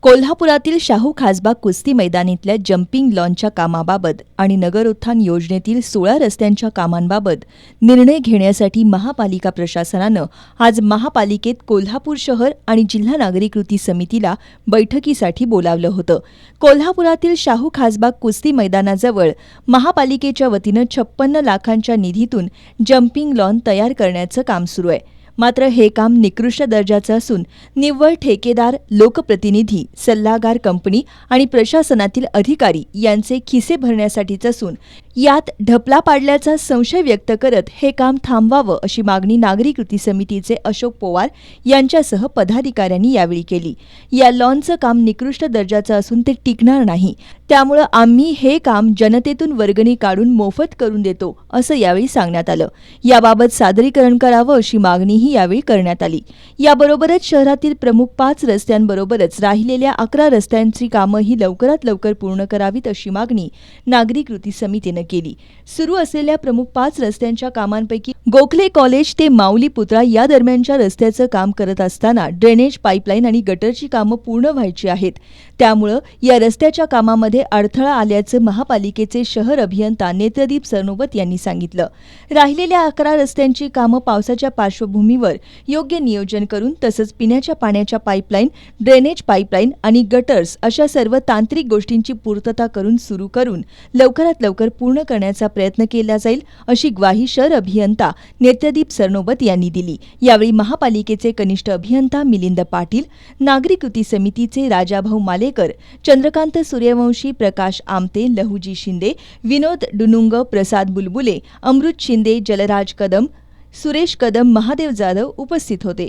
कोल्हापुरातील शाहू खासबाग कुस्ती मैदानीतल्या जम्पिंग लॉनच्या कामाबाबत आणि नगरोत्थान योजनेतील 16 रस्त्यांच्या कामांबाबत निर्णय घेण्यासाठी महापालिका प्रशासनानं आज महापालिकेत कोल्हापूर शहर आणि जिल्हा नागरी कृती समितीला बैठकीसाठी बोलावलं होतं. कोल्हापुरातील शाहू खासबाग कुस्ती मैदानाजवळ महापालिकेच्या वतीनं 56 लाखांच्या निधीतून जम्पिंग लॉन तयार करण्याचं काम सुरू आहे. मात्र हे काम निकृष्ट दर्जाचं असून निव्वळ ठेकेदार, लोकप्रतिनिधी, सल्लागार कंपनी आणि प्रशासनातील अधिकारी यांचे खिसे भरण्यासाठीच असून यात ढपला पाडल्याचा संशय व्यक्त करत हे काम थांबवावं अशी मागणी नागरी कृती समितीचे अशोक पोवार यांच्यासह पदाधिकाऱ्यांनी यावेळी केली. या लॉनचं काम निकृष्ट दर्जाचं असून ते टिकणार नाही, त्यामुळे आम्ही हे काम जनतेतून वर्गणी काढून मोफत करून देतो असं यावेळी सांगण्यात आलं. याबाबत सादरीकरण करावं अशी मागणीही यावेळी करण्यात आली. याबरोबरच शहरातील प्रमुख 5 रस्त्यांबरोबरच राहिलेल्या 11 रस्त्यांची कामंही लवकरात लवकर पूर्ण करावीत अशी मागणी नागरी कृती समितीनं केली. सुरू असलेल्या प्रमुख 5 रस्त्यांच्या कामांपैकी गोखले कॉलेज ते माऊली पुतळा या दरम्यानच्या रस्त्याचं काम करत असताना ड्रेनेज, पाईपलाईन आणि गटरची कामं पूर्ण व्हायची आहेत. त्यामुळं या रस्त्याच्या कामामध्ये अडथळा आल्याचं महापालिकेचे शहर अभियंता नेत्रदीप सरनोबत यांनी सांगितलं. राहिलेल्या 11 रस्त्यांची कामं पावसाच्या पार्श्वभूमीवर योग्य नियोजन करून तसंच पिण्याच्या पाण्याच्या पाईपलाईन, ड्रेनेज पाईपलाईन आणि गटर्स अशा सर्व तांत्रिक गोष्टींची पूर्तता करून सुरू करून लवकरात लवकर पूर्ण करण्याचा प्रयत्न केला जाईल अशी ग्वाही शहर अभियंता नेत्रदीप सरनोबत यांनी दिली. यावेळी महापालिकेचे कनिष्ठ अभियंता मिलिंद पाटील, नागरी कृती समितीचे राजाभाऊ मालेकर, चंद्रकांत सूर्यवंशी, प्रकाश आमते, लहुजी शिंदे, विनोद डुनुंग, प्रसाद बुलबुले, अमृत शिंदे, जलराज कदम, सुरेश कदम, महादेव जाधव उपस्थित होते.